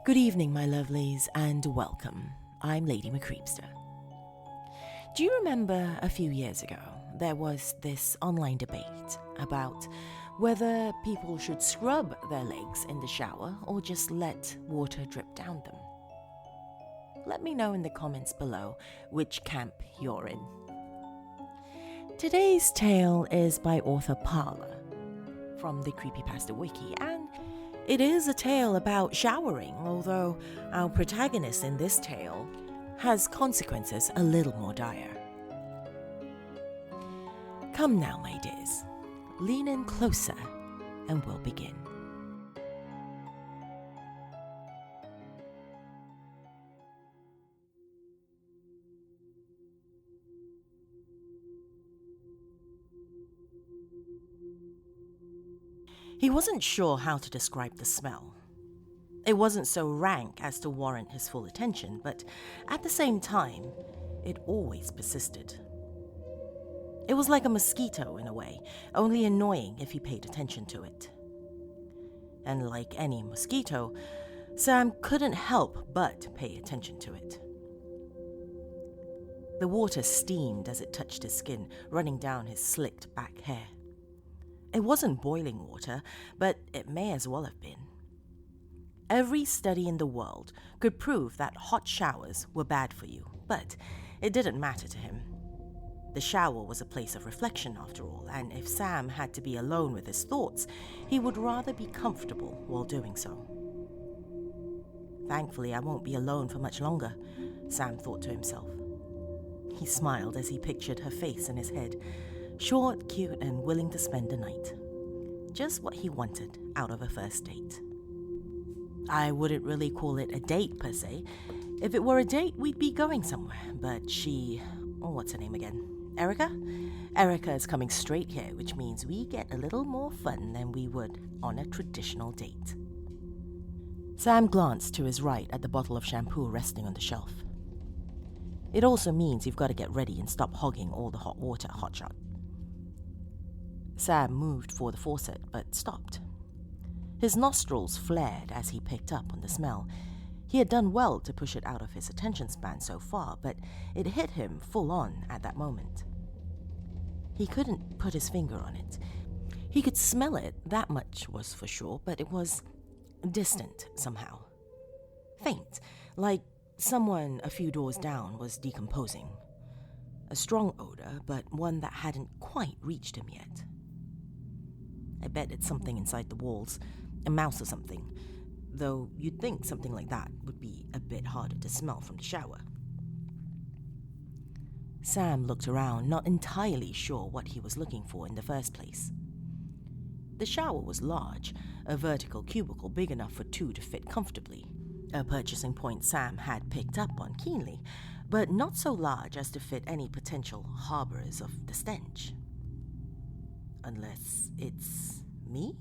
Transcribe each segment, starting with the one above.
Good evening, my lovelies, and welcome. I'm Lady Creepypasta. Do you remember a few years ago there was this online debate about whether people should scrub their legs in the shower or just let water drip down them? Let me know in the comments below which camp you're in. Today's tale is by author Parlour from the Creepypasta wiki, and it is a tale about showering, although our protagonist in this tale has consequences a little more dire. Come now, my dears, lean in closer and we'll begin. He wasn't sure how to describe the smell. It wasn't so rank as to warrant his full attention, but at the same time, it always persisted. It was like a mosquito in a way, only annoying if he paid attention to it. And like any mosquito, Sam couldn't help but pay attention to it. The water steamed as it touched his skin, running down his slicked back hair. It wasn't boiling water, but it may as well have been. Every study in the world could prove that hot showers were bad for you, but it didn't matter to him. The shower was a place of reflection after all, and if Sam had to be alone with his thoughts, he would rather be comfortable while doing so. Thankfully, I won't be alone for much longer, Sam thought to himself. He smiled as he pictured her face in his head, short, cute, and willing to spend the night. Just what he wanted out of a first date. I wouldn't really call it a date per se. If it were a date, we'd be going somewhere, but what's her name again? Erica? Erica is coming straight here, which means we get a little more fun than we would on a traditional date. Sam glanced to his right at the bottle of shampoo resting on the shelf. It also means you've got to get ready and stop hogging all the hot water, hotshot. Sam moved for the faucet, but stopped. His nostrils flared as he picked up on the smell. He had done well to push it out of his attention span so far, but it hit him full on at that moment. He couldn't put his finger on it. He could smell it, that much was for sure, but it was distant somehow. Faint, like someone a few doors down was decomposing. A strong odor, but one that hadn't quite reached him yet. I bet it's something inside the walls, a mouse or something, though you'd think something like that would be a bit harder to smell from the shower. Sam looked around, not entirely sure what he was looking for in the first place. The shower was large, a vertical cubicle big enough for two to fit comfortably, a purchasing point Sam had picked up on keenly, but not so large as to fit any potential harborers of the stench. Unless it's me?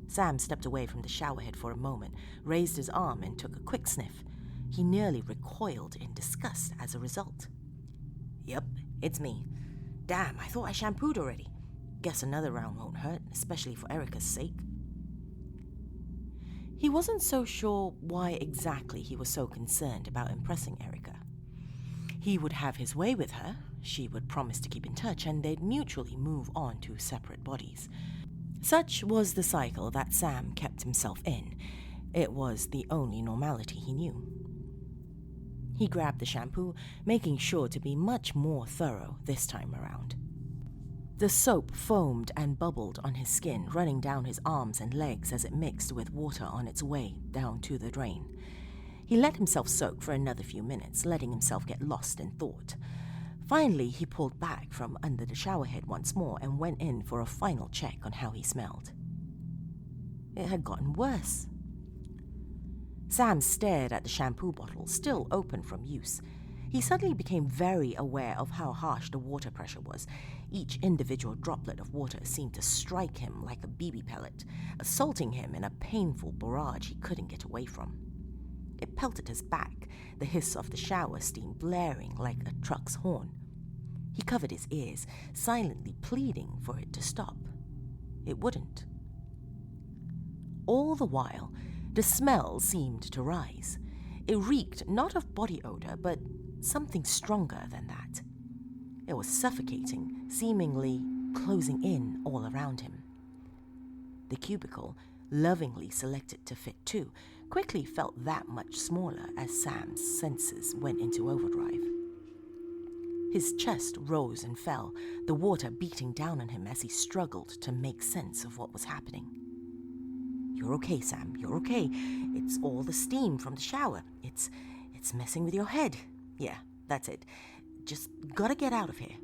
Sam stepped away from the showerhead for a moment, raised his arm and took a quick sniff. He nearly recoiled in disgust as a result. Yep, it's me. Damn, I thought I shampooed already. Guess another round won't hurt, especially for Erica's sake. He wasn't so sure why exactly he was so concerned about impressing Erica. He would have his way with her, she would promise to keep in touch, and they'd mutually move on to separate bodies. Such was the cycle that Sam kept himself in. It was the only normality he knew. He grabbed the shampoo, making sure to be much more thorough this time around. The soap foamed and bubbled on his skin, running down his arms and legs as it mixed with water on its way down to the drain. He let himself soak for another few minutes, letting himself get lost in thought. Finally, he pulled back from under the showerhead once more and went in for a final check on how he smelled. It had gotten worse. Sam stared at the shampoo bottle, still open from use. He suddenly became very aware of how harsh the water pressure was. Each individual droplet of water seemed to strike him like a BB pellet, assaulting him in a painful barrage he couldn't get away from. It pelted his back, the hiss of the shower steam blaring like a truck's horn. He covered his ears, silently pleading for it to stop. It wouldn't. All the while, The smell seemed to rise. It reeked not of body odor, but something stronger than that. It was suffocating, seemingly closing in all around him. The cubicle, lovingly selected to fit two, quickly felt that much smaller as Sam's senses went into overdrive. His chest rose and fell, the water beating down on him as he struggled to make sense of what was happening. "You're okay, Sam, you're okay. It's all the steam from the shower. It's messing with your head. Yeah, that's it. Just gotta get out of here."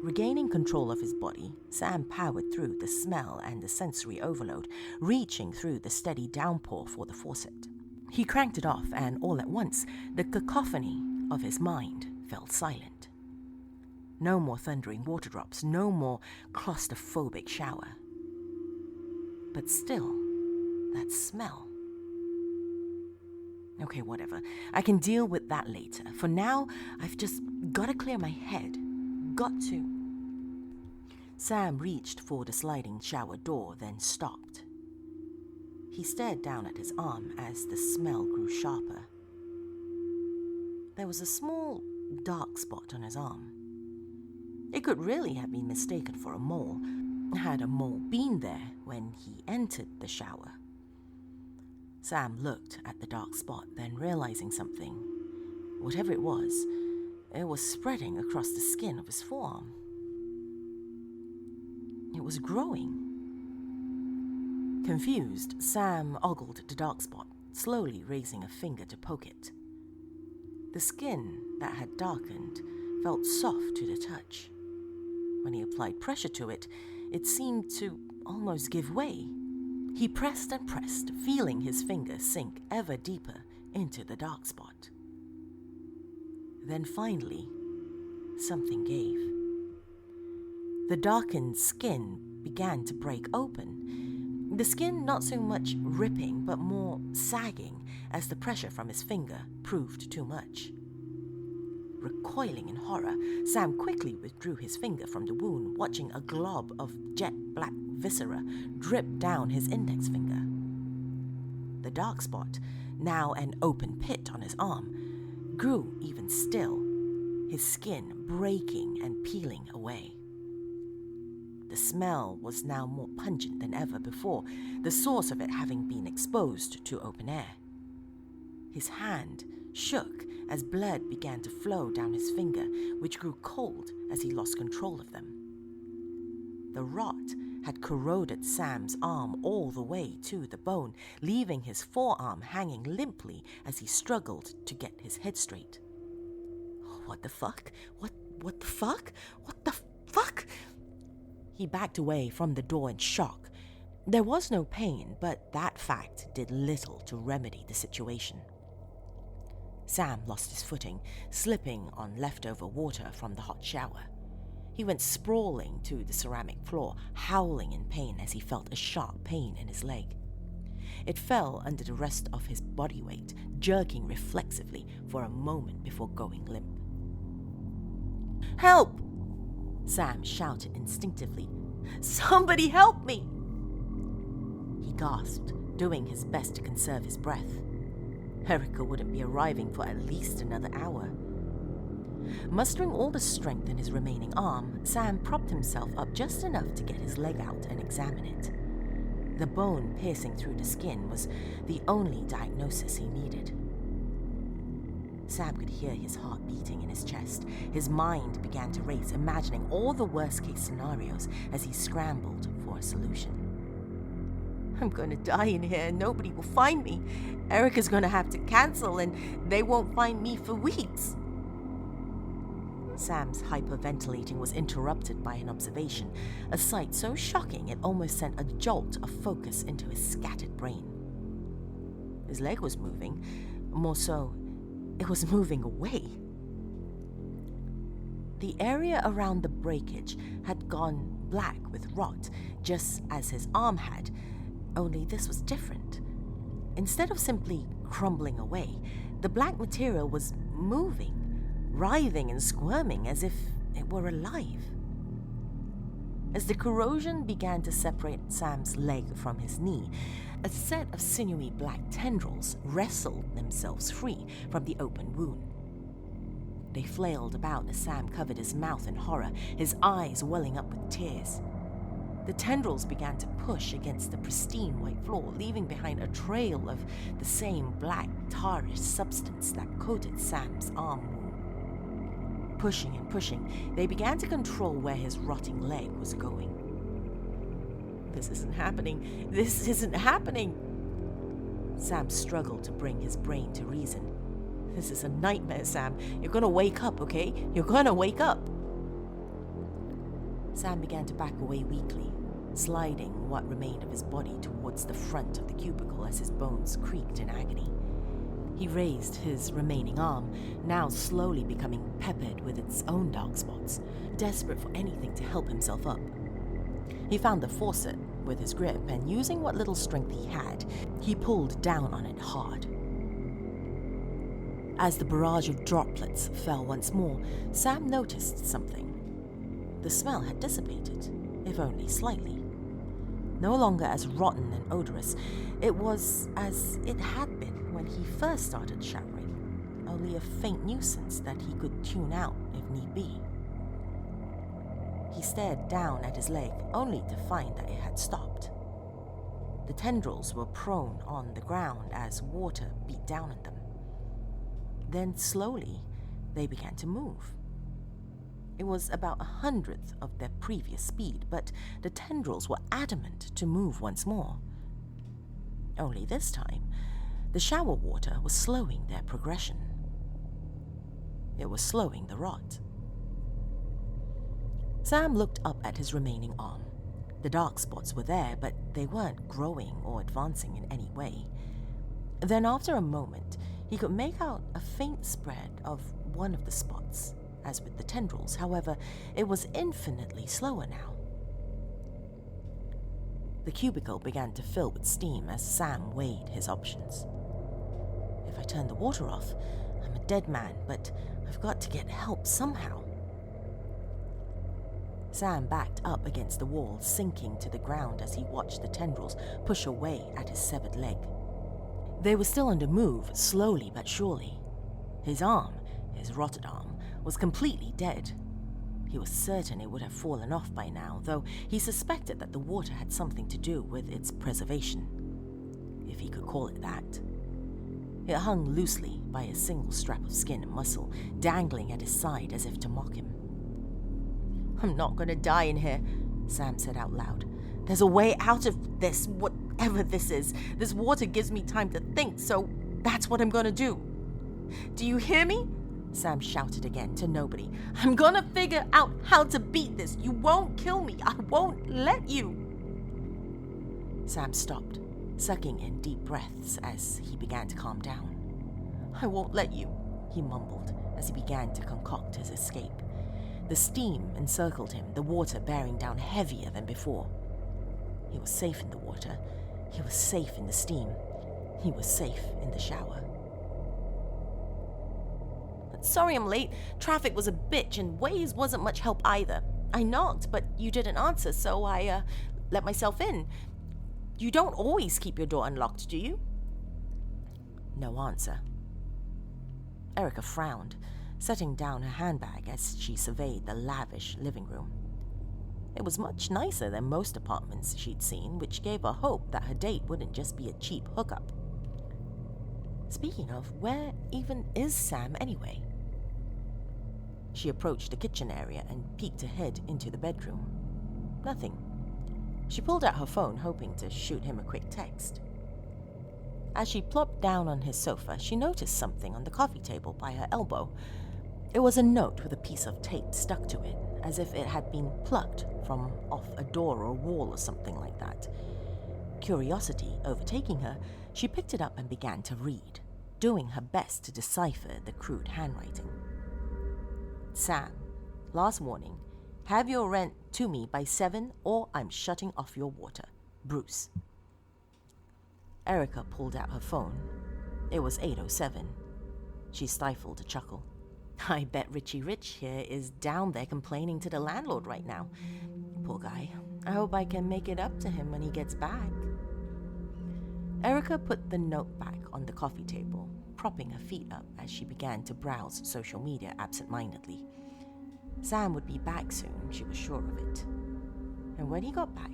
Regaining control of his body, Sam powered through the smell and the sensory overload, reaching through the steady downpour for the faucet. He cranked it off, and all at once, the cacophony of his mind fell silent. No more thundering water drops, no more claustrophobic shower. But still, that smell. Okay, whatever. I can deal with that later. For now, I've just got to clear my head. Got to. Sam reached for the sliding shower door, then stopped. He stared down at his arm as the smell grew sharper. There was a small, dark spot on his arm. It could really have been mistaken for a mole. Had a mole been there when he entered the shower? Sam looked at the dark spot, then realizing something. Whatever it was spreading across the skin of his forearm. It was growing. Confused, Sam ogled the dark spot, slowly raising a finger to poke it. The skin that had darkened felt soft to the touch. When he applied pressure to it, it seemed to almost give way. He pressed and pressed, feeling his finger sink ever deeper into the dark spot. Then finally, something gave. The darkened skin began to break open. The skin not so much ripping, but more sagging as the pressure from his finger proved too much. Recoiling in horror, Sam quickly withdrew his finger from the wound, watching a glob of jet black viscera drip down his index finger. The dark spot, now an open pit on his arm, grew even still, his skin breaking and peeling away. The smell was now more pungent than ever before, the source of it having been exposed to open air. His hand shook as blood began to flow down his finger, which grew cold as he lost control of them. The rot had corroded Sam's arm all the way to the bone, leaving his forearm hanging limply as he struggled to get his head straight. What the fuck? What the fuck? What the fuck? He backed away from the door in shock. There was no pain, but that fact did little to remedy the situation. Sam lost his footing, slipping on leftover water from the hot shower. He went sprawling to the ceramic floor, howling in pain as he felt a sharp pain in his leg. It fell under the rest of his body weight, jerking reflexively for a moment before going limp. "Help!" Sam shouted instinctively. "Somebody help me!" He gasped, doing his best to conserve his breath. Erica wouldn't be arriving for at least another hour. Mustering all the strength in his remaining arm, Sam propped himself up just enough to get his leg out and examine it. The bone piercing through the skin was the only diagnosis he needed. Sam could hear his heart beating in his chest. His mind began to race, imagining all the worst-case scenarios as he scrambled for a solution. "I'm gonna die in here and nobody will find me. Erica's gonna have to cancel and they won't find me for weeks." Sam's hyperventilating was interrupted by an observation, a sight so shocking it almost sent a jolt of focus into his scattered brain. His leg was moving, more so, it was moving away. The area around the breakage had gone black with rot, just as his arm had, only this was different. Instead of simply crumbling away, the black material was moving, writhing and squirming as if it were alive. As the corrosion began to separate Sam's leg from his knee, a set of sinewy black tendrils wrestled themselves free from the open wound. They flailed about as Sam covered his mouth in horror, his eyes welling up with tears. The tendrils began to push against the pristine white floor, leaving behind a trail of the same black, tarish substance that coated Sam's arm wound. Pushing and pushing, they began to control where his rotting leg was going. This isn't happening. This isn't happening. Sam struggled to bring his brain to reason. This is a nightmare, Sam. You're gonna wake up, okay? You're gonna wake up. Sam began to back away weakly, sliding what remained of his body towards the front of the cubicle as his bones creaked in agony. He raised his remaining arm, now slowly becoming peppered with its own dark spots, desperate for anything to help himself up. He found the faucet with his grip, and using what little strength he had, he pulled down on it hard. As the barrage of droplets fell once more, Sam noticed something. The smell had dissipated, if only slightly. No longer as rotten and odorous, it was as it had been when he first started showering, only a faint nuisance that he could tune out if need be. He stared down at his leg, only to find that it had stopped. The tendrils were prone on the ground as water beat down on them. Then slowly, they began to move. It was about 100th of their previous speed, but the tendrils were adamant to move once more. Only this time, the shower water was slowing their progression. It was slowing the rot. Sam looked up at his remaining arm. The dark spots were there, but they weren't growing or advancing in any way. Then after a moment, he could make out a faint spread of one of the spots. As with the tendrils, however, it was infinitely slower now. The cubicle began to fill with steam as Sam weighed his options. If I turn the water off, I'm a dead man, but I've got to get help somehow. Sam backed up against the wall, sinking to the ground as he watched the tendrils push away at his severed leg. They were still on the move, slowly but surely. His arm, his rotted arm, was completely dead. He was certain it would have fallen off by now, though he suspected that the water had something to do with its preservation, if he could call it that. It hung loosely by a single strap of skin and muscle, dangling at his side as if to mock him. "I'm not going to die in here," Sam said out loud. "There's a way out of this, whatever this is. This water gives me time to think, so that's what I'm going to do. Do you hear me?" Sam shouted again to nobody. "I'm going to figure out how to beat this. You won't kill me. I won't let you." Sam stopped, sucking in deep breaths as he began to calm down. "I won't let you," he mumbled as he began to concoct his escape. The steam encircled him, the water bearing down heavier than before. He was safe in the water. He was safe in the steam. He was safe in the shower. "Sorry I'm late. Traffic was a bitch and Waze wasn't much help either. I knocked, but you didn't answer, so I let myself in. You don't always keep your door unlocked, do you?" No answer. Erica frowned, setting down her handbag as she surveyed the lavish living room. It was much nicer than most apartments she'd seen, which gave her hope that her date wouldn't just be a cheap hookup. Speaking of, where even is Sam anyway? She approached the kitchen area and peeked ahead into the bedroom. Nothing. She pulled out her phone, hoping to shoot him a quick text. As she plopped down on his sofa, she noticed something on the coffee table by her elbow. It was a note with a piece of tape stuck to it, as if it had been plucked from off a door or wall or something like that. Curiosity overtaking her, she picked it up and began to read, doing her best to decipher the crude handwriting. "Sam, last warning. Have your rent to me by 7 or I'm shutting off your water. Bruce." Erica pulled out her phone. It was 8:07. She stifled a chuckle. "I bet Richie Rich here is down there complaining to the landlord right now. poor guy. I hope I can make it up to him when he gets back. Erica put the note back on the coffee table, propping her feet up as she began to browse social media absent-mindedly. Sam would be back soon, she was sure of it. And when he got back,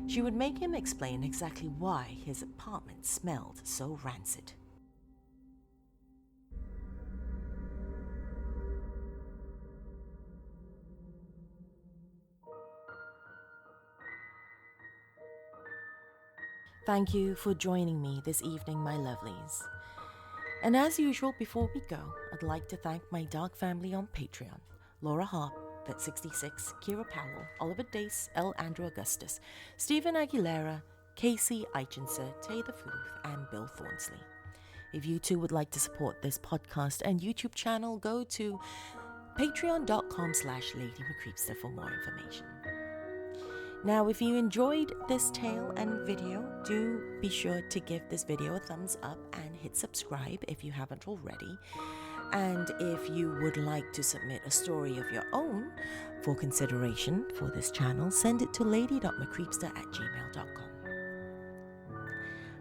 she would make him explain exactly why his apartment smelled so rancid. Thank you for joining me this evening, my lovelies. And as usual, before we go, I'd like to thank my dark family on Patreon: Laura Harp, Vet66, Kira Powell, Oliver Dace, L. Andrew Augustus, Stephen Aguilera, Casey Eichenser, Taylor Fluth, and Bill Thornsley. If you too would like to support this podcast and YouTube channel, go to patreon.com/LadyMcCreepster for more information. Now, if you enjoyed this tale and video, do be sure to give this video a thumbs up and hit subscribe if you haven't already. And if you would like to submit a story of your own for consideration for this channel, send it to lady.mccreepster@gmail.com.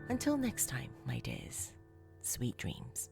Until next time, my dears, sweet dreams.